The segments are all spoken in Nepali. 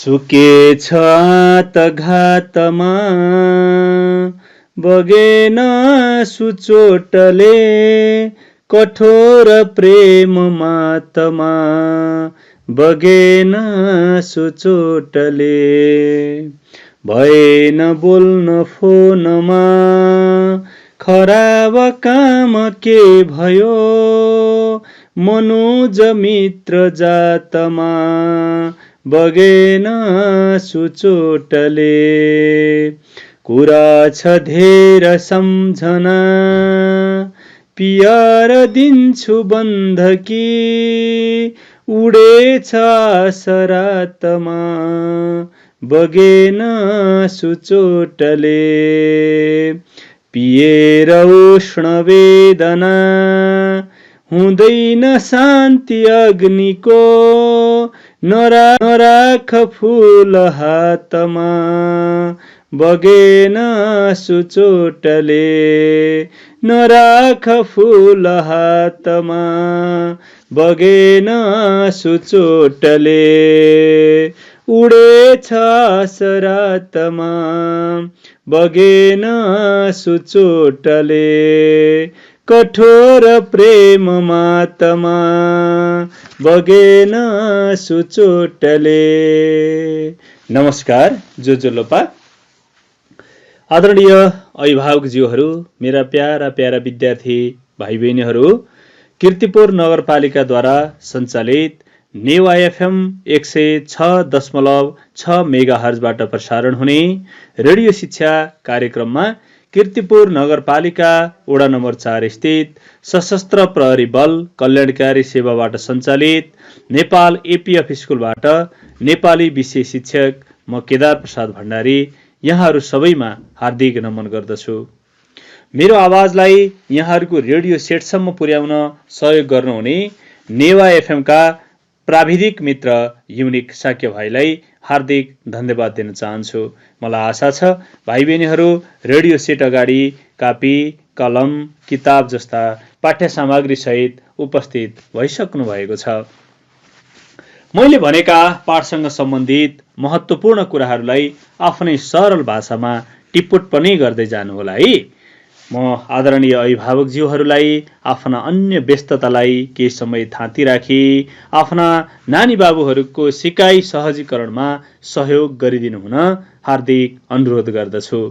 सुकेछ आतघातमा बगेन सुचोटले कठोर प्रेम मातमा बगेन सुचोटले भएन बोल्न फोनमा खराब काम के भयो मनोज मित्र जातमा बगेन सुचोटले कुरा छ धेर सम्झना पियर दिन्छु बन्धकी उडेछ सरातमा बगेन सुचोटले पिएर उष्ण वेदना हुँदैन शान्ति अग्निको नराख फूल हातमा बगेन सुचोटले नराख फूल हातमा बगेन सुचोटले उडेछ सरातमा बगेन सुचोटले कठोर प्रेम मातमा बगेन सुचोटले। नमस्कार जोजोलोपा। आदरणीय अभिभावकज्यूहरू, मेरा प्यारा प्यारा विद्यार्थी भाइ बहिनीहरू, कीर्तिपुर नगरपालिकाद्वारा सञ्चालित नेवा एफएम 106.6 मेगाहर्जबाट प्रसारण हुने रेडियो शिक्षा कार्यक्रममा कीर्तिपुर नगरपालिका वडा नम्बर 4 स्थित सशस्त्र प्रहरी बल कल्याणकारी सेवाबाट सञ्चालित नेपाल एपीएफ स्कुलबाट नेपाली विषय शिक्षक म केदार प्रसाद भण्डारी यहाँहरू सबैमा हार्दिक नमन गर्दछु। मेरो आवाजलाई यहाँहरूको रेडियो सेटसम्म पुर्याउन सहयोग गर्नुहुने नेवा एफएमका प्राविधिक मित्र युनिक साक्य भाइलाई हार्दिक धन्यवाद दिन चाहन्छु। मलाई आशा छ भाइ बहिनीहरू रेडियो सेट अगाडि कापी, कलम, किताब जस्ता पाठ्य सामग्री सहित उपस्थित भइसक्नु भएको छ। मैले भनेका पाठसँग सम्बन्धित महत्त्वपूर्ण कुराहरूलाई आफ्नै सरल भाषामा टिप्पणी गर्दै जानुहोला है। म आदरणीय अभिभावकज्यूहरूलाई आफ्ना अन्य व्यस्ततालाई केही समय थाँती राखी आफ्ना नानी बाबुहरूको सिकाइ सहजीकरणमा सहयोग गरिदिनु हुन हार्दिक अनुरोध गर्दछु।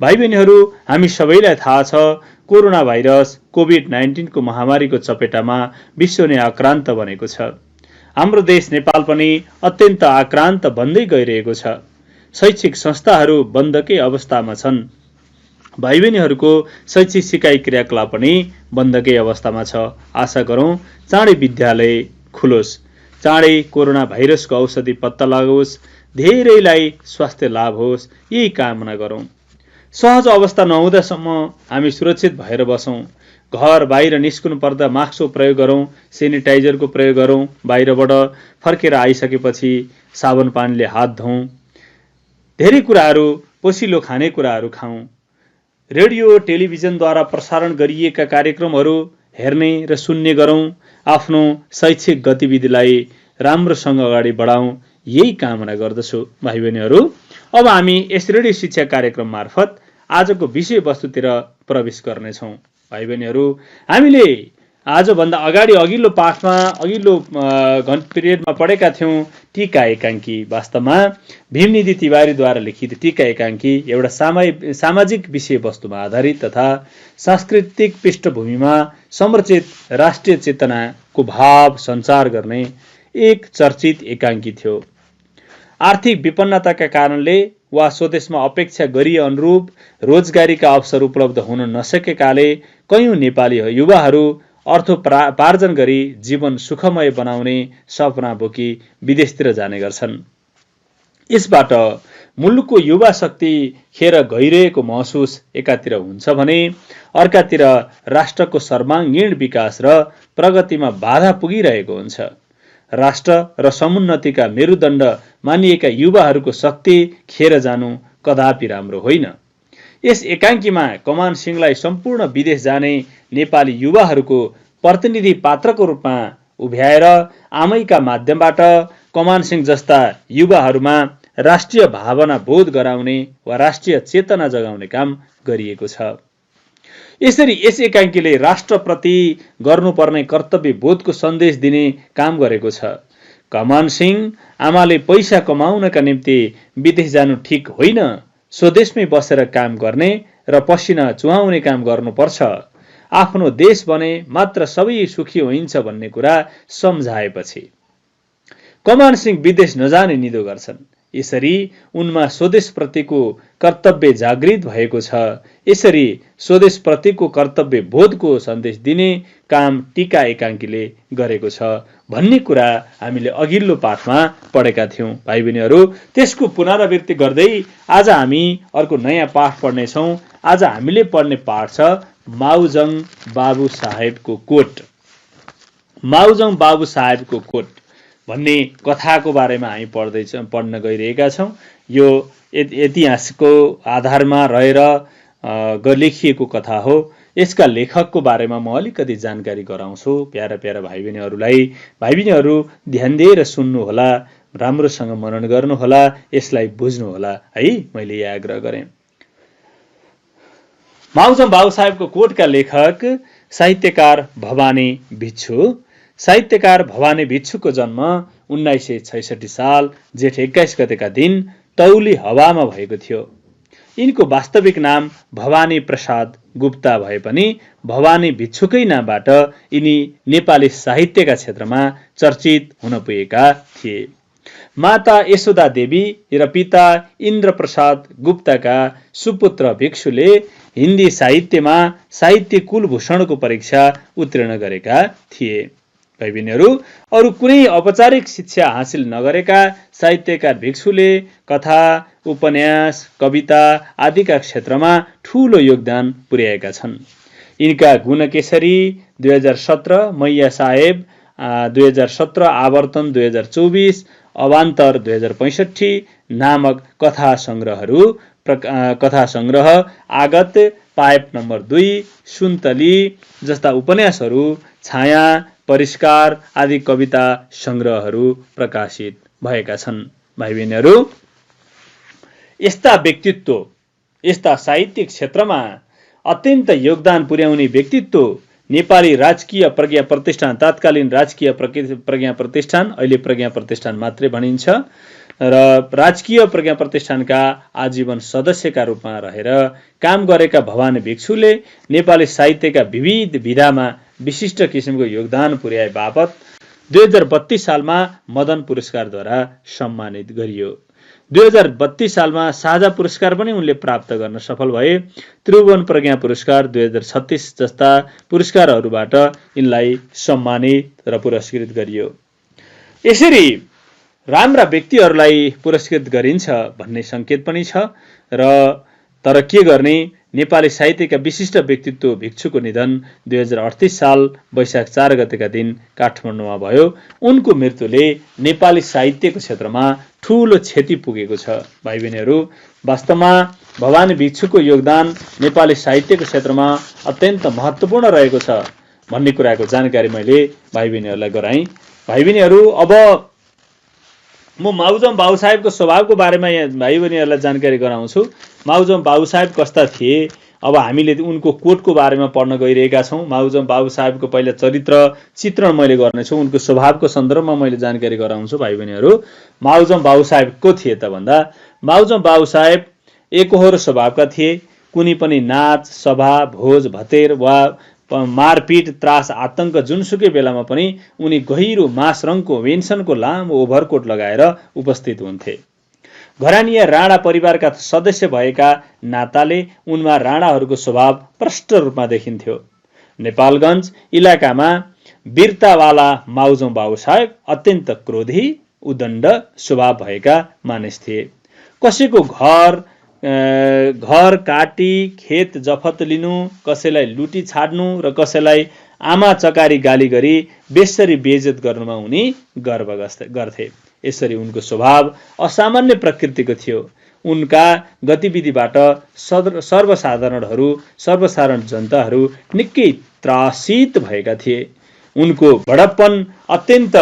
भाइ बहिनीहरू, हामी सबैलाई थाहा छ कोरोना भाइरस कोभिड-19 को महामारीको चपेटामा विश्व नै आक्रान्त बनेको छ। हाम्रो देश नेपाल पनि अत्यन्त आक्रान्त बन्दै गइरहेको छ। शैक्षिक संस्थाहरू बन्दकै अवस्थामा छन्। भाइ बहिनीहरूको शैक्षिक सिकाइ क्रियाकलाप पनि बन्दकै अवस्थामा छ। आशा गरौँ चाँडै विद्यालय खुलोस्, चाँडै कोरोना भाइरसको औषधि पत्ता लागोस्, धेरैलाई स्वास्थ्य लाभ होस्, यही कामना गरौँ। सहज अवस्था नहुँदासम्म हामी सुरक्षित भएर बसौँ। घर बाहिर निस्कनु पर्दा मास्कको प्रयोग गरौँ, सेनिटाइजरको प्रयोग गरौँ, बाहिरबाट फर्केर आइसकेपछि साबुन पानीले हात धौँ, धेरै कुराहरू पोसिलो खानेकुराहरू खाउँ। रेडियो टेलिभिजनद्वारा प्रसारण गरिएका कार्यक्रमहरू हेर्ने र सुन्ने गरौँ। आफ्नो शैक्षिक गतिविधिलाई राम्रोसँग अगाडि बढाउँ, यही कामना गर्दछु। भाइ बहिनीहरू, अब हामी यस रेडियो शिक्षा कार्यक्रम मार्फत आजको विषयवस्तुतिर प्रवेश गर्नेछौँ। भाइ बहिनीहरू, हामीले आजभन्दा अगाडि अघिल्लो पाठमा अघिल्लो पिरियडमा पढेका थियौँ टीका एकाङ्की। वास्तवमा भीमनिधि तिवारीद्वारा लिखित टीका एकाङ्की एउटा सामाजिक विषयवस्तुमा आधारित तथा सांस्कृतिक पृष्ठभूमिमा संरचित राष्ट्रिय चेतनाको भाव सञ्चार गर्ने एक चर्चित एकाङ्की थियो। आर्थिक विपन्नताका कारणले वा स्वदेशमा अपेक्षा गरिए अनुरूप रोजगारीका अवसर उपलब्ध हुन नसकेकाले कयौं नेपाली युवाहरू अर्थोपार्जन गरी जीवन सुखमय बनाउने सपना बोकी विदेशतिर जाने गर्छन्। यसबाट मुलुकको युवा शक्ति खेर गइरहेको महसुस एकातिर हुन्छ भने अर्कातिर राष्ट्रको सर्वाङ्गीण विकास र प्रगतिमा बाधा पुगिरहेको हुन्छ। राष्ट्र र समुन्नतिका मेरुदण्ड मानिएका युवाहरूको शक्ति खेर जानु कदापि राम्रो होइन। यस एकाङ्कीमा कमान सिंहलाई सम्पूर्ण विदेश जाने नेपाली युवाहरूको प्रतिनिधि पात्रको रूपमा उभ्याएर आमैका माध्यमबाट कमान सिंह जस्ता युवाहरूमा राष्ट्रिय भावना बोध गराउने वा राष्ट्रिय चेतना जगाउने काम गरिएको छ। यसरी यस एकाङ्कीले राष्ट्रप्रति गर्नुपर्ने कर्तव्य बोधको सन्देश दिने काम गरेको छ। कमान सिंह आमाले पैसा कमाउनका निम्ति विदेश जानु ठिक होइन, स्वदेशमै बसेर काम गर्ने र पसिना चुहाउने काम गर्नुपर्छ, आफ्नो देश बने मात्र सबै सुखी हुन्छ भन्ने कुरा सम्झाएपछि कमान सिंह विदेश नजाने निदो गर्छन्। यसरी उनमा स्वदेशप्रतिको कर्तव्य जागृत भएको छ। यसरी स्वदेशप्रतिको कर्तव्य बोधको सन्देश दिने काम टीका एकाङ्कीले गरेको छ भन्ने कुरा हामीले अघिल्लो पाठमा पढेका थियौं। भाइ बहिनीहरू, त्यसको पुनरावृत्ति गर्दै आज हामी अर्को नयाँ पाठ पढ्नेछौँ। आज हामीले पढ्ने पाठ छ माउजङ बाबु साहेबको कोट। माउजङ बाबु साहेबको कोट भन्ने कथाको बारेमा हामी पढ्न गइरहेका छौँ। यो इतिहासको आधारमा रहेर लेखिएको कथा हो। यसका लेखकको बारेमा म अलिकति जानकारी गराउँछु प्यारा प्यारा भाइ बहिनीहरूलाई। भाइ बहिनीहरू ध्यान दिएर सुन्नुहोला, राम्रोसँग मनन गर्नुहोला, यसलाई बुझ्नुहोला है, मैले यो आग्रह गरेँ। माउजङ बाबु साहेबको कोटका लेखक साहित्यकार भवानी भिक्षु। साहित्यकार भवानी भिक्षुको जन्म 1966 साल जेठ 21 गतेका दिन तौली हवामा भएको थियो। यिनको वास्तविक नाम भवानी प्रसाद गुप्ता भए पनि भवानी भिक्षुकै नामबाट यिनी नेपाली साहित्यका क्षेत्रमा चर्चित हुन पुगेका थिए। माता यशोदा देवी र पिता इन्द्र प्रसाद गुप्ताका सुपुत्र भिक्षुले हिन्दी साहित्यमा साहित्य कुलभूषणको परीक्षा उत्तीर्ण गरेका थिए। भाइ बहिनीहरू, अरू कुनै औपचारिक शिक्षा हासिल नगरेका साहित्यकार भिक्षुले कथा, उपन्यास, कविता आदिका क्षेत्रमा ठूलो योगदान पुर्याएका छन्। यिनका गुणकेशरी 2017, मैया साहेब 2017, आवर्तन 2024, अवान्तर 2065 नामक कथा संग्रह, आगत, पाइप नम्बर 2, सुन्तली जस्ता उपन्यासहरू, छाया, परिष्कार आदि कविता संग्रहहरू प्रकाशित भएका छन्। भाइ बहिनीहरू, यस्ता व्यक्तित्व, यस्ता साहित्यिक क्षेत्रमा अत्यन्त योगदान पुर्याउने व्यक्तित्व नेपाली राजकीय प्रज्ञा प्रतिष्ठान, तत्कालीन राजकीय प्रज्ञा प्रतिष्ठान, अहिले प्रज्ञा प्रतिष्ठान मात्रै भनिन्छ, र राजकीय प्रज्ञा प्रतिष्ठानका आजीवन सदस्यका रूपमा रहेर काम गरेका भवानी भिक्षुले नेपाली साहित्यका विविध विधामा विशिष्ट किसिमको योगदान पुर्याए बापत 2032 सालमा मदन पुरस्कारद्वारा सम्मानित गरियो। 2032 सालमा साझा पुरस्कार पनि उनले प्राप्त गर्न सफल भए। त्रिभुवन प्रज्ञा पुरस्कार 2036 जस्ता पुरस्कारहरूबाट यिनलाई सम्मानित र पुरस्कृत गरियो। यसरी राम्रा व्यक्तिहरूलाई पुरस्कृत गरिन्छ भन्ने संकेत पनि छ। तर के गर्ने, नेपाली साहित्यका विशिष्ट व्यक्तित्व भिक्षुको निधन 2038 साल वैशाख 4 गतेका दिन काठमाडौँमा भयो। उनको मृत्युले नेपाली साहित्यको क्षेत्रमा ठूलो क्षति पुगेको छ। भाइ बहिनीहरू, वास्तवमा भवानी भिक्षुको योगदान नेपाली साहित्यको क्षेत्रमा अत्यन्त महत्त्वपूर्ण रहेको छ भन्ने कुराको जानकारी मैले भाइ बहिनीहरूलाई गराएँ। भाइ बहिनीहरू, अब म माउजङ बाबु साहेबको स्वभावको बारेमा यहाँ भाइ बहिनीहरूलाई जानकारी गराउँछु। माउजङ बाबु साहेब कस्ता थिए, अब हामीले उनको कोटको बारेमा पढ्न गइरहेका छौँ। माउजङ बाबु साहेबको पहिला चरित्र चित्रण मैले गर्नेछु, उनको स्वभावको सन्दर्भमा मैले जानकारी गराउँछु। भाइ बहिनीहरू, माउजङ बाबु साहेब को थिए त भन्दा, माउजङ बाबु साहेब एकहोरो स्वभावका थिए। कुनै पनि नाच, सभा, भोज भतेर वा मारपिट, त्रास, आतंक जुनसुकै बेलामा पनि उनी गहिरो मास रङको वेन्सनको लामो ओभरकोट लगाएर उपस्थित हुन्थे। घरानिया राणा परिवारका सदस्य भएका नाताले उनमा राणाहरूको स्वभाव प्रष्ट रूपमा देखिन्थ्यो। नेपालगञ्ज इलाकामा वीरतावाला माउजङ बाबु साहेब अत्यन्त क्रोधी, उदण्ड स्वभाव भएका मानिस थिए। कसैको घर काटी, खेत जफत लिनु, कसैलाई लुटी छाड्नु र कसैलाई आमा चकारी गाली गरी बेसरी बेइज्जत गर्नुमा उनी गर्व गर्थे। यसरी उनको स्वभाव असामान्य प्रकृतिको थियो। उनका गतिविधिबाट सर्वसाधारण जनताहरू निकै त्रासित भएका थिए। उनको बडप्पन अत्यन्त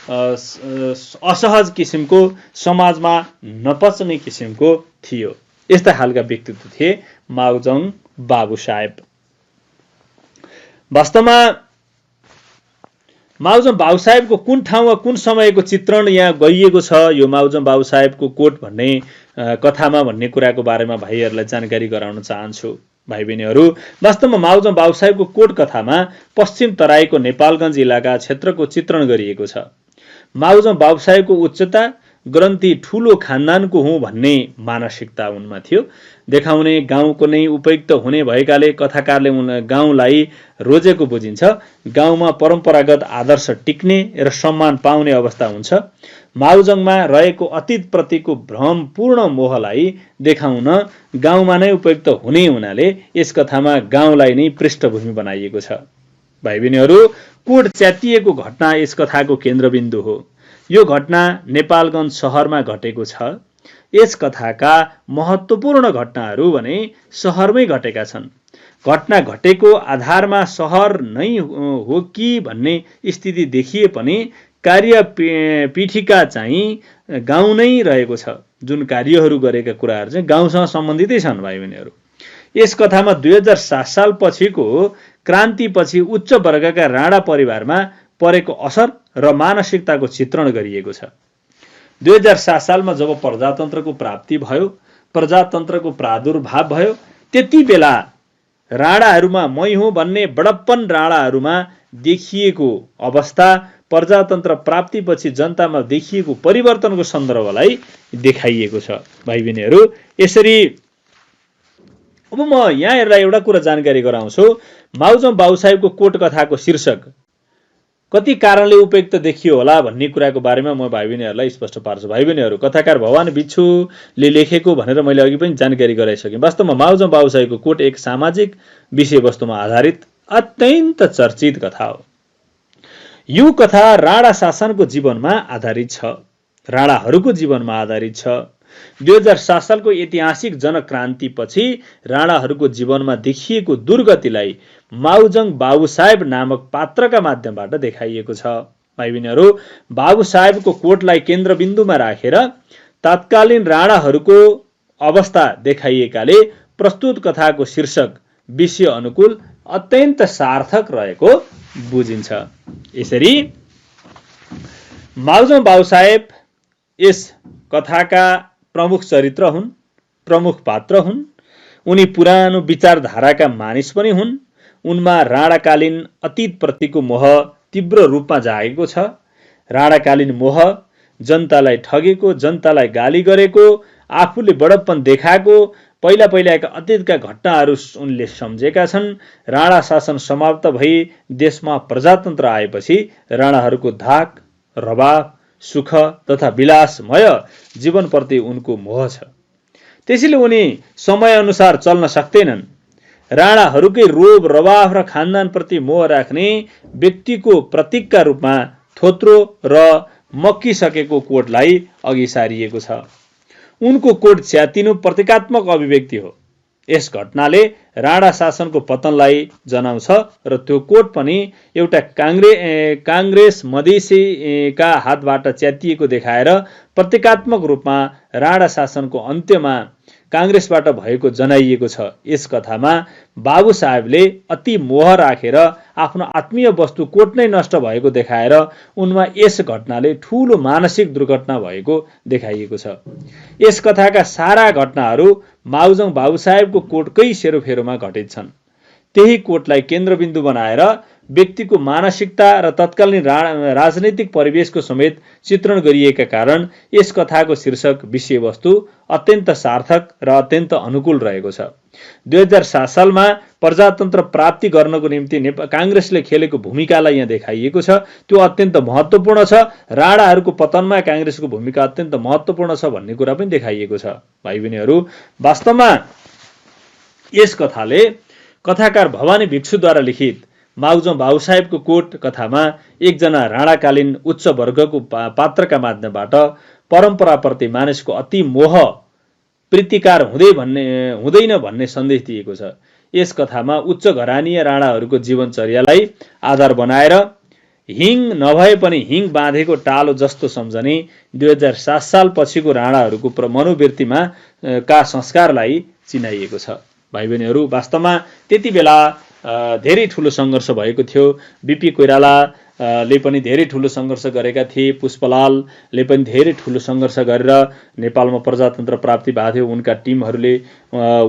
असहज किसिमको, समाजमा नपच्ने किसिमको थियो। यस्ता खालका व्यक्तित्व थिए माउजङ बाबु साहेब। वास्तवमा माउजङ बाबु साहेबको कुन ठाउँ वा कुन समयको चित्रण यहाँ गरिएको छ यो माउजङ बाबु साहेबको कोट भन्ने कथामा भन्ने कुराको बारेमा भाइहरूलाई जानकारी गराउन चाहन्छु। भाइ बहिनीहरू, वास्तवमा माउजङ बाबु साहेबको कोट कथामा पश्चिम तराईको नेपालगञ्ज इलाका क्षेत्रको चित्रण गरिएको छ। माउजङ बाबु साहेबको उच्चता, ग्रन्थी ठूलो खानदानको हुँ भन्ने मानसिकता उनमा थियो। देखाउने गाउँको नै उपयुक्त हुने भएकाले कथाकारले गाउँलाई रोजेको बुझिन्छ। गाउँमा परम्परागत आदर्श टिक्ने र सम्मान पाउने अवस्था हुन्छ। माउजङमा रहेको अतीतप्रतिको भ्रमपूर्ण मोहलाई देखाउन गाउँमा नै उपयुक्त हुने हुनाले यस कथामा गाउँलाई नै पृष्ठभूमि बनाइएको छ। भाइ बहिनीहरू, कोट च्यातिएको घटना यस कथाको केन्द्रबिन्दु हो। यो घटना नेपालगञ्ज सहरमा घटेको छ। यस कथाका महत्त्वपूर्ण घटनाहरू भने सहरमै घटेका छन्। घटना घटेको आधारमा सहर नै हो कि भन्ने स्थिति देखिए पनि कार्य पीठिका चाहिँ गाउँ नै रहेको छ। जुन कार्यहरू गरेका कुराहरू चाहिँ गाउँसँग सम्बन्धितै छन्। भाइ बहिनीहरू, यस कथामा 2007 साल पछिको क्रान्तिपछि उच्च वर्गका राणा परिवारमा परेको असर र मानसिकताको चित्रण गरिएको छ। 2007 सालमा जब प्रजातन्त्रको प्राप्ति भयो, प्रजातन्त्रको प्रादुर्भाव भयो, त्यति बेला राणाहरूमा मै हुँ भन्ने बडप्पन राणाहरूमा देखिएको अवस्था, प्रजातन्त्र प्राप्तिपछि जनतामा देखिएको परिवर्तनको सन्दर्भलाई देखाइएको छ। भाइ बहिनीहरू, यसरी अब म यहाँहरूलाई एउटा कुरा जानकारी गराउँछु। माउजङ बाबु साहेबको कोट कथाको शीर्षक कति कारणले उपयुक्त देखियो होला भन्ने कुराको बारेमा म भाइ बहिनीहरूलाई स्पष्ट पार्छु। भाइ बहिनीहरू, कथाकार भवानी भिक्षुले लेखेको भनेर मैले अघि पनि जानकारी गराइसकेँ। वास्तवमा माउजङ बाबु साहेबको कोट एक सामाजिक विषयवस्तुमा आधारित अत्यन्त चर्चित कथा हो। यो कथा राणा शासनको जीवनमा आधारित छ, राणाहरूको जीवनमा आधारित छ। 2007 सालको ऐतिहासिक जनक्रान्तिपछि राणाहरूको जीवनमा देखिएको दुर्गतिलाई माउजङ बाबु साहेब नामक पात्रका माध्यमबाट देखाइएको छ। भाइ बहिनीहरू, बाबु साहेबको कोटलाई केन्द्रबिन्दुमा राखेर तत्कालीन राणाहरूको अवस्था देखाइएकाले प्रस्तुत कथाको शीर्षक विषय अनुकूल अत्यन्त सार्थक रहेको बुझिन्छ। यसरी माउजङ बाबु साहेब यस कथाका प्रमुख चरित्र हुन्, प्रमुख पात्र हुन्। उनी पुरानो विचारधाराका मानिस पनि हुन्। उनमा राणाकालीन अतीतप्रतिको मोह तीव्र रूपमा जागेको छ। राणाकालीन मोह, जनतालाई ठगेको, जनतालाई गाली गरेको, आफूले बडप्पन देखाएको पहिलाका अतीतका घटनाहरू उनले सम्झेका छन्। राणा शासन समाप्त भई देशमा प्रजातन्त्र आएपछि राणाहरूको धाक, रवाब, सुख तथा विलासमय जीवनप्रति उनको मोह छ। त्यसैले उनी समयअनुसार चल्न सक्दैनन्। राणाहरूकै रोब, रवाब र खानदानप्रति मोह राख्ने व्यक्तिको प्रतीकका रूपमा थोत्रो र मक्किसकेको कोटलाई अघि सारिएको छ। उनको कोट च्यातिनु प्रतीकात्मक अभिव्यक्ति हो। यस घटनाले राणा शासनको पतनलाई जनाउँछ र त्यो कोट पनि एउटा काङ्ग्रेस मधेसीका हातबाट च्यातिएको देखाएर प्रतीकात्मक रूपमा राणा शासनको अन्त्यमा काङ्ग्रेसबाट भएको जनाइएको छ। यस कथामा बाबु साहेबले अति मोह राखेर आफ्नो आत्मीय वस्तु कोट नै नष्ट भएको देखाएर उनमा यस घटनाले ठूलो मानसिक दुर्घटना भएको देखाइएको छ। यस कथाका सारा घटनाहरू माउजङ बाबु साहेबको कोटकै सेरोफेरोमा घटित छन्। त्यही कोटलाई केन्द्रबिन्दु बनाएर व्यक्तिको मानसिकता र तत्कालीन राजनैतिक परिवेशको समेत चित्रण गरिएका कारण यस कथाको शीर्षक विषयवस्तु अत्यन्त सार्थक र अत्यन्त अनुकूल रहेको छ। 2007 सालमा प्रजातन्त्र प्राप्ति गर्नको निम्ति काङ्ग्रेसले खेलेको भूमिकालाई यहाँ देखाइएको छ। त्यो अत्यन्त महत्त्वपूर्ण छ। राणाहरूको पतनमा काङ्ग्रेसको भूमिका अत्यन्त महत्त्वपूर्ण छ भन्ने कुरा पनि देखाइएको छ। भाइ बहिनीहरू, वास्तवमा यस कथाले कथाकार भवानी भिक्षुद्वारा लिखित माउजङ बाबु साहेबको कोट कथामा एकजना राणाकालीन उच्च वर्गको पात्रका माध्यमबाट परम्पराप्रति मानिसको अति मोह प्रीतिकार हुँदैन भन्ने सन्देश दिएको छ। यस कथामा उच्च घरानीय राणाहरूको जीवनचर्यालाई आधार बनाएर हिङ नभए पनि हिङ बाँधेको टालो जस्तो सम्झने 2007 साल पछिको राणाहरूको मनोवृत्तिमा का संस्कारलाई चिनाइएको छ। भाइ बहिनीहरू, वास्तवमा त्यति बेला धेरै ठुलो सङ्घर्ष भएको थियो। बिपी कोइरालाले पनि धेरै ठुलो सङ्घर्ष गरेका थिए। पुष्पलालले पनि धेरै ठुलो सङ्घर्ष गरेर नेपालमा प्रजातन्त्र प्राप्ति भएको थियो। उनका टिमहरूले,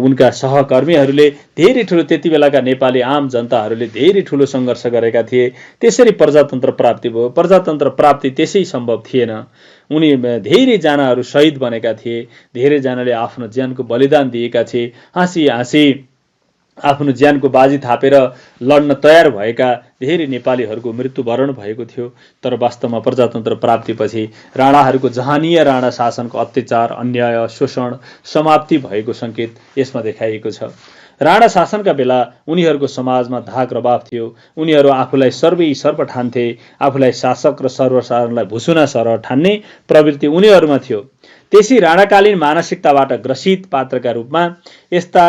उनका सहकर्मीहरूले धेरै ठुलो, त्यति बेलाका नेपाली आम जनताहरूले धेरै ठुलो सङ्घर्ष गरेका थिए। त्यसरी प्रजातन्त्र प्राप्ति भयो। प्रजातन्त्र प्राप्ति त्यसै सम्भव थिएन। उनी धेरैजनाहरू शहीद बनेका थिए। धेरैजनाले आफ्नो ज्यानको बलिदान दिएका थिए। हाँसी हाँसी आफ्नो ज्यानको बाजी थापेर लड्न तयार भएका धेरै नेपालीहरूको मृत्युवरण भएको थियो। तर वास्तवमा प्रजातन्त्र प्राप्तिपछि राणाहरूको जहानीय राणा शासनको अत्याचार, अन्याय, शोषण समाप्ति भएको सङ्केत यसमा देखाइएको छ। राणा शासनका बेला उनीहरूको समाजमा धाक रवाफ थियो। उनीहरू आफूलाई सर्वैसर्व ठान्थे। आफूलाई शासक र सर्वसाधारणलाई भुसुना सरह ठान्ने प्रवृत्ति उनीहरूमा थियो। त्यसै राणाकालीन मानसिकताबाट ग्रसित पात्रका रूपमा यस्ता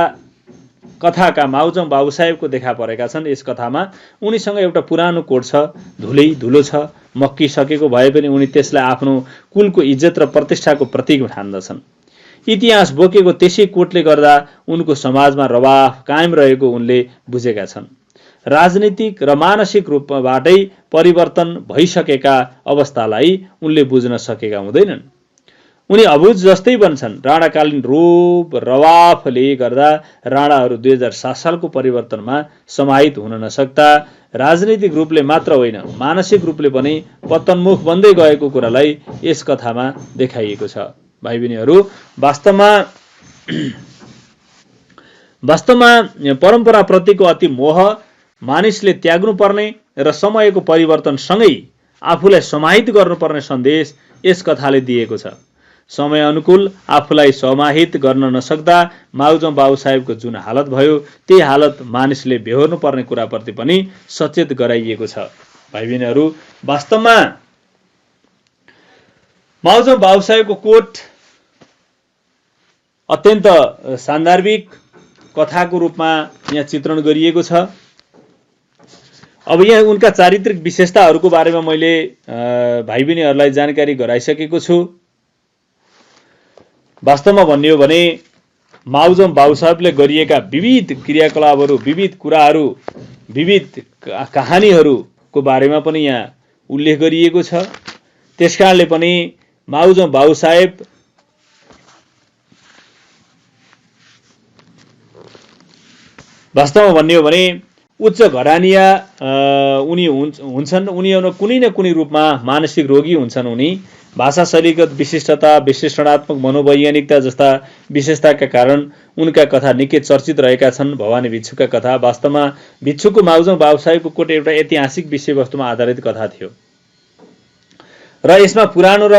कथाका माउजम बाबुसाहेबको देखा परेका छन्। यस कथामा उनीसँग एउटा पुरानो कोट छ, धुलै धुलो छ, मक्किसकेको भए पनि उनी त्यसलाई आफ्नो कुलको इज्जत र प्रतिष्ठाको प्रतीक ठान्दछन्। इतिहास बोकेको त्यसै कोटले गर्दा उनको समाजमा रवाफ कायम रहेको उनले बुझेका छन्। राजनीतिक र मानसिक रूपबाटै परिवर्तन भइसकेका अवस्थालाई उनले बुझ्न सकेका हुँदैनन्। उनी अबुझ जस्तै बन्छन्। राणाकालीन रोब रवाफले गर्दा राणाहरू 2007 सालको परिवर्तनमा समाहित हुन नसक्दा राजनीतिक रूपले मात्र होइन, मानसिक रूपले पनि पतनमुख बन्दै गएको कुरालाई यस कथामा देखाइएको छ। भाइ बहिनीहरू, वास्तवमा परम्पराप्रतिको अति मोह मानिसले त्याग्नुपर्ने र समयको परिवर्तनसँगै आफूलाई समाहित गर्नुपर्ने सन्देश यस कथाले दिएको छ। समय अनुकूल आफूलाई समाहित गर्न नसक्दा माउजम बाबुसाहेबको जुन हालत भयो, त्यही हालत मानिसले बेहोर्नु पर्ने कुराप्रति पनि सचेत गराइएको छ। भाइ बहिनीहरू, वास्तवमा माउजम बाबुसाहेबको कोट अत्यन्त सान्दर्भिक कथाको रूपमा यहाँ चित्रण गरिएको छ। अब यहाँ उनका चारित्रिक विशेषताहरूको बारेमा मैले भाइ बहिनीहरूलाई जानकारी गराइसकेको छु। वास्तवमा भन्ने हो भने माउजम बाबुसाहेबले गरिएका विविध क्रियाकलापहरू, विविध कुराहरू, विविध कहानीहरूको बारेमा पनि यहाँ उल्लेख गरिएको छ। त्यसकारणले पनि माउजम बाबुसाहेब वास्तवमा भन्ने हो भने उच्च घरानिया उनी हुन्छन्। उनीहरू कुनै न कुनै रूपमा मानसिक रोगी हुन्छन्। उनी भाषा शैलीगत विशिष्टता, विश्लेषणात्मक मनोवैज्ञानिकता जस्ता विशेषताका कारण उनका कथा निकै चर्चित रहेका छन्। भवानी भिक्षुका कथा वास्तवमा भिक्षुको माउजम बाबुसाहेबको कोट एउटा ऐतिहासिक विषयवस्तुमा आधारित कथा थियो र यसमा पुरानो र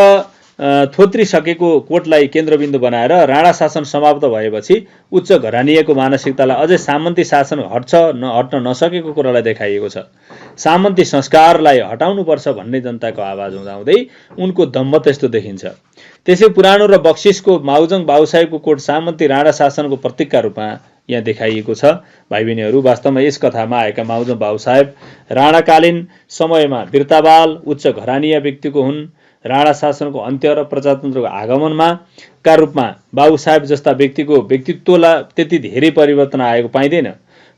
थोत्रिसकेको कोटलाई केन्द्रबिन्दु बनाएर राणा शासन समाप्त भएपछि उच्च घरानियाको मानसिकतालाई अझै सामन्ती शासन हट्न नसकेको कुरालाई देखाइएको छ। सामन्ती संस्कारलाई हटाउनुपर्छ भन्ने जनताको आवाज हुँदाहुँदै उनको दम्भ त्यस्तो देखिन्छ। त्यसै पुरानो र बक्सिसको माउजम बाबुसाहेबको कोट सामन्ती राणा शासनको प्रतीकका रूपमा यहाँ देखाइएको छ। भाइ बहिनीहरू, वास्तवमा यस कथामा आएका माउजम बाबुसाहेब राणाकालीन समयमा वीरतावाल उच्च घरानिया व्यक्तिको हुन्। राणा शासनको अन्त्य र प्रजातन्त्रको आगमनमा का रूपमा बाबुसाहेब जस्ता व्यक्तिको व्यक्तित्वलाई त्यति धेरै परिवर्तन आएको पाइँदैन।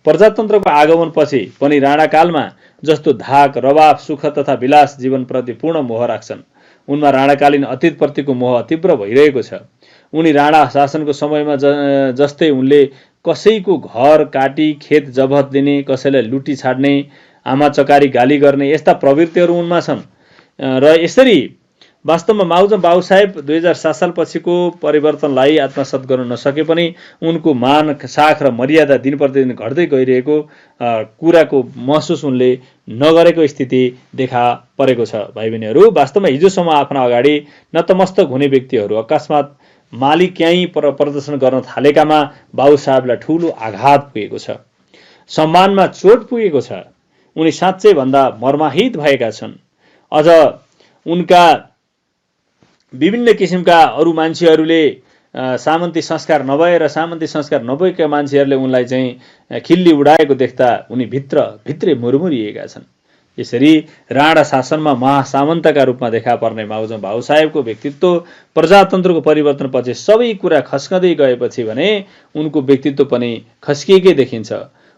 प्रजातन्त्रको आगमनपछि पनि राणाकालमा जस्तो धाक रवाफ, सुख तथा विलास जीवनप्रति पूर्ण मोह राख्छन्। उनमा राणाकालीन अतीतप्रतिको मोह तीव्र भइरहेको छ। उनी राणा शासनको समयमा जस्तै उनले कसैको घर काटी खेत जबत दिने, कसैलाई लुटी छाड्ने, आमा चकारी गाली गर्ने यस्ता प्रवृत्तिहरू उनमा छन्। र यसरी वास्तवमा माउजम बाबुसाहेब 2007 साल पछिको परिवर्तनलाई आत्मसात गर्न नसके पनि उनको मान, साख र मर्यादा दिन प्रतिदिन घट्दै गइरहेको कुराको महसुस उनले नगरेको स्थिति देखा परेको छ। भाइ बहिनीहरू, वास्तवमा हिजोसम्म आफ्ना अगाडि नतमस्तक हुने व्यक्तिहरू अकस्मात मालिक्याई प्रदर्शन गर्न थालेकामा बाबुसाहेबलाई ठूलो आघात पुगेको छ, सम्मानमा चोट पुगेको छ। उनी साँच्चै भन्दा मर्माहित भएका छन्। अझ उनका विभिन्न किसिमका अरू मान्छेहरूले सामन्ती संस्कार नभएर सामन्ती संस्कार नभएका मान्छेहरूले उनलाई चाहिँ खिल्ली उडाएको देख्दा उनी भित्रै मुरमुरिएका छन्। यसरी राणा शासनमा महासामन्तका रूपमा देखा पर्ने माउजम बाबु साहेबको व्यक्तित्व प्रजातन्त्रको परिवर्तनपछि सबै कुरा खस्कँदै गएपछि भने उनको व्यक्तित्व पनि खस्किएकै देखिन्छ।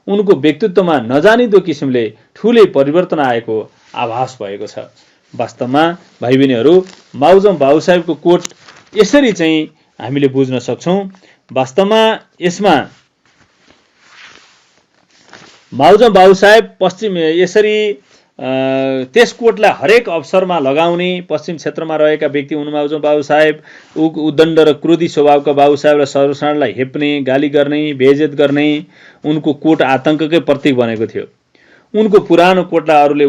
उनको व्यक्तित्वमा नजानिदो किसिमले ठूलै परिवर्तन आएको आभास भएको छ। वास्तवमा भाइ बहिनीहरू, माउजम बाबु साहेबको कोट यसरी चाहिँ हामीले बुझ्न सक्छौँ। वास्तवमा यसमा माउजम बाबु साहेब यसरी त्यस कोटलाई हरेक अवसरमा लगाउने पश्चिम क्षेत्रमा रहेका व्यक्ति हुन् माउजम बाबु साहेब। उद्दण्ड र क्रोधी स्वभावका बाबु साहेबलाई सर्वसाधारणलाई हेप्ने, गाली गर्ने, बेइज्जत गर्ने उनको कोट आतंककै प्रतीक बनेको थियो। उनको पुरानो कोटलाई अरूले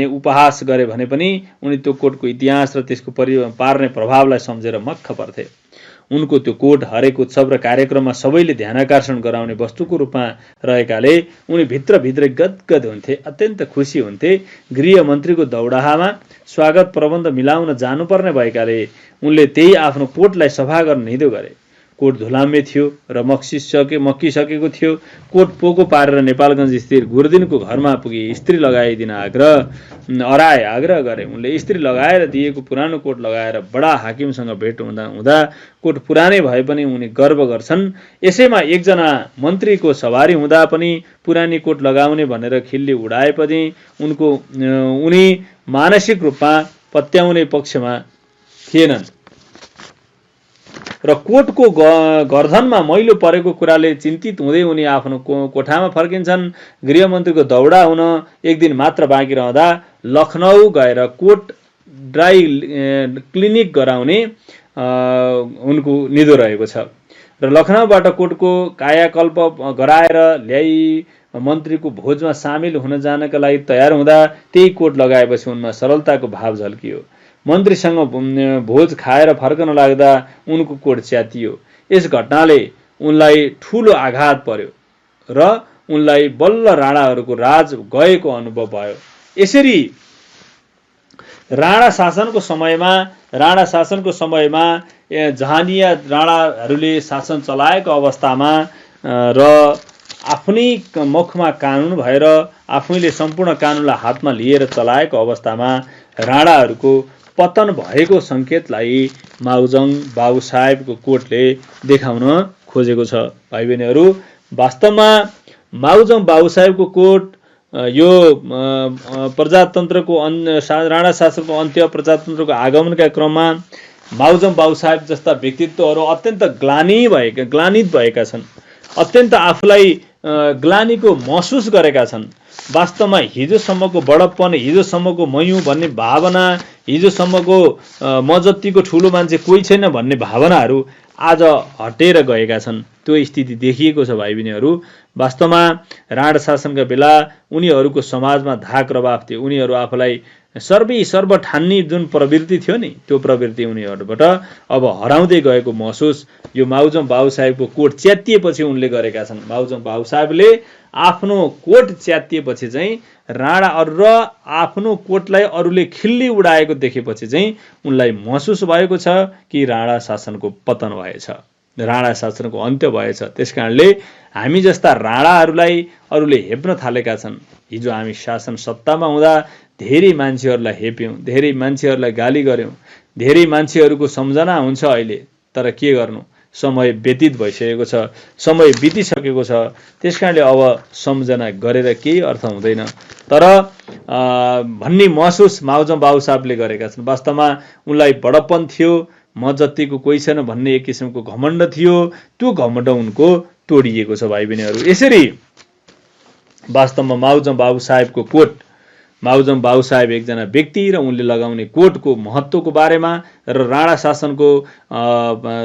उपहास गरे भने पनि उनी त्यो कोटको इतिहास र त्यसको पार्ने प्रभावलाई सम्झेर मक्ख पर्थे। उनको त्यो कोट हरेक उत्सव र कार्यक्रममा सबैले ध्यानाकर्षण गराउने वस्तुको रूपमा रहेकाले उनी भित्रभित्रै गदगद हुन्थे, अत्यन्त खुसी हुन्थे। गृहमन्त्रीको दौडाहामा स्वागत प्रबन्ध मिलाउन जानुपर्ने भएकाले उनले त्यही आफ्नो कोटलाई सफा गर्न निधो गरे। कोट धुलाम्य थियो र मक्किसकेको थियो। कोट पोको पारेर नेपालगञ्ज स्थित गुरुदिनको घरमा पुगी स्त्री लगाइदिन आग्रह गरे। उनले स्त्री लगाएर दिएको पुरानो कोट लगाएर बडा हाकिमसँग भेट हुँदा कोट पुरानै भए पनि उनी गर्व गर्छन्। यसैमा एकजना मन्त्रीको सवारी हुँदा पनि पुरानी कोट लगाउने भनेर खिल्ली उडाएपछि उनी मानसिक रूपमा पत्याउने पक्षमा थिएनन् र कोटको गर्दनमा मैलो परेको कुराले चिन्तित हुँदै उनी आफ्नो कोठामा फर्किन्छन्। गृहमन्त्रीको दौडा हुन एक दिन मात्र बाँकी रहँदा लखनऊ गएर कोट ड्राई क्लिनिक गराउने उनको निधो रहेको छ र लखनऊबाट कोटको कायाकल्प गराएर ल्याई मन्त्रीको भोजमा सामेल हुन जानका लागि तयार हुँदा त्यही कोट लगाएपछि उनमा सरलताको भाव झल्कियो। मन्त्रीसँग भोज खाएर फर्कन लाग्दा उनको कोट च्यातियो। यस घटनाले उनलाई ठूलो आघात पर्यो र उनलाई बल्ल राणाहरूको राज गएको अनुभव भयो। यसरी राणा शासनको समयमा जहानिया राणाहरूले शासन चलाएको अवस्थामा र आफ्नै मुखमा कानुन भएर आफैले सम्पूर्ण कानुनलाई हातमा लिएर चलाएको अवस्थामा राणाहरूको पतन भएको सङ्केतलाई माउजम बाबु साहेबको कोटले देखाउन खोजेको छ। भाइ बहिनीहरू, वास्तवमा माउजम बाबु साहेबको कोट यो प्रजातन्त्रको राणा शासनको अन्त्य, प्रजातन्त्रको आगमनका क्रममा माउजम बाबु साहेब जस्ता व्यक्तित्वहरू अत्यन्त ग्लानित भएका छन्, अत्यन्त आफूलाई ग्लानीको महसुस गरेका छन्। वास्तवमा हिजोसम्मको बडप्पन, हिजोसम्मको मयौँ भन्ने भावना, हिजोसम्मको म जतिको ठुलो मान्छे कोही छैन भन्ने भावनाहरू आज हटेर गएका छन्। त्यो स्थिति देखिएको छ भाइ बहिनीहरू। वास्तवमा राणा शासनका बेला उनीहरूको समाजमा धाक रवाफ थियो। उनीहरू आफूलाई सर्व ठान्ने जुन प्रवृत्ति थियो नि, त्यो प्रवृत्ति उनीहरूबाट अब हराउँदै गएको महसुस यो माउजम बाबु साहेबको कोट च्यातिएपछि उनले गरेका छन्। माउजम बाबु साहेबले आफ्नो कोट च्यातिएपछि चाहिँ र आफ्नो कोटलाई अरूले खिल्ली उडाएको देखेपछि चाहिँ उनलाई महसुस भएको छ कि राणा शासनको पतन भएछ, राणा शासनको अन्त्य भएछ। त्यसकारणले हामी जस्ता राणाहरूलाई अरूले हेप्न थालेका छन्। हिजो हामी शासन सत्तामा हुँदा धेरै मान्छेहरूलाई हेप्यौँ, धेरै मान्छेहरूलाई गाली गर्यौँ, धेरै मान्छेहरूको सम्झना हुन्छ अहिले। तर के गर्नु, समय व्यतीत भइसकेको छ, समय बितिसकेको छ। त्यसकारणले अब सम्झना गरेर केही अर्थ हुँदैन। तर भन्ने महसुस माउजम बाबु साहबले गरेका छन्। वास्तवमा उनलाई बडप्पन थियो, म जतिको कोही छैन भन्ने एक किसिमको घमण्ड थियो। त्यो घमण्ड उनको तोडिएको छ भाइ बहिनीहरू। यसरी वास्तवमा माउजम बाबु साहेबको कोट, माउजम बाबु साहेब एकजना व्यक्ति र उनले लगाउने कोटको महत्त्वको बारेमा र राणा शासनको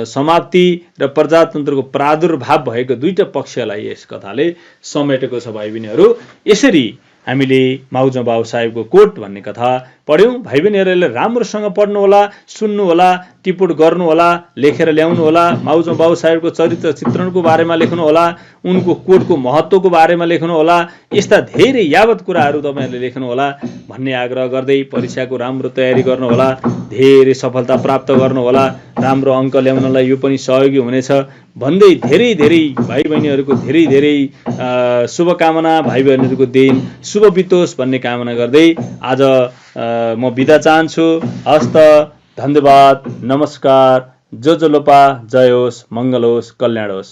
समाप्ति र प्रजातन्त्रको प्रादुर्भाव भएको दुईटा पक्षलाई यस कथाले समेटेको छ भाइ बहिनीहरू। यसरी हामीले माउजम बाबु साहेबको कोट भन्ने कथा पढ्यौँ। भाइ बहिनीहरूले राम्रोसँग पढ्नु होला, सुन्नु होला, टिप्पणी गर्नु होला, लेखेर ल्याउनु होला। माउजम बाबु साहेबको चरित्र चित्रणको बारेमा लेख्नु होला, उनको कोटको महत्त्वको बारेमा लेख्नु होला। यस्ता धेरै यावत कुराहरू तपाईँहरूले लेख्नु होला भन्ने आग्रह गर्दै परीक्षाको राम्रो तयारी गर्नु होला, धेरै सफलता प्राप्त गर्नु होला, राम्रो अङ्क ल्याउनलाई यो पनि सहयोगी हुनेछ भन्दै धेरै धेरै भाइ बहिनीहरूको धेरै धेरै शुभकामना, भाइ बहिनीहरूको दिन शुभ बितोस् भन्ने कामना गर्दै आज म बिदा चाहन्छु। हस्त, धन्यवाद, नमस्कार, जो लोपा, जय होस्, मङ्गल होस्, कल्याण होस्।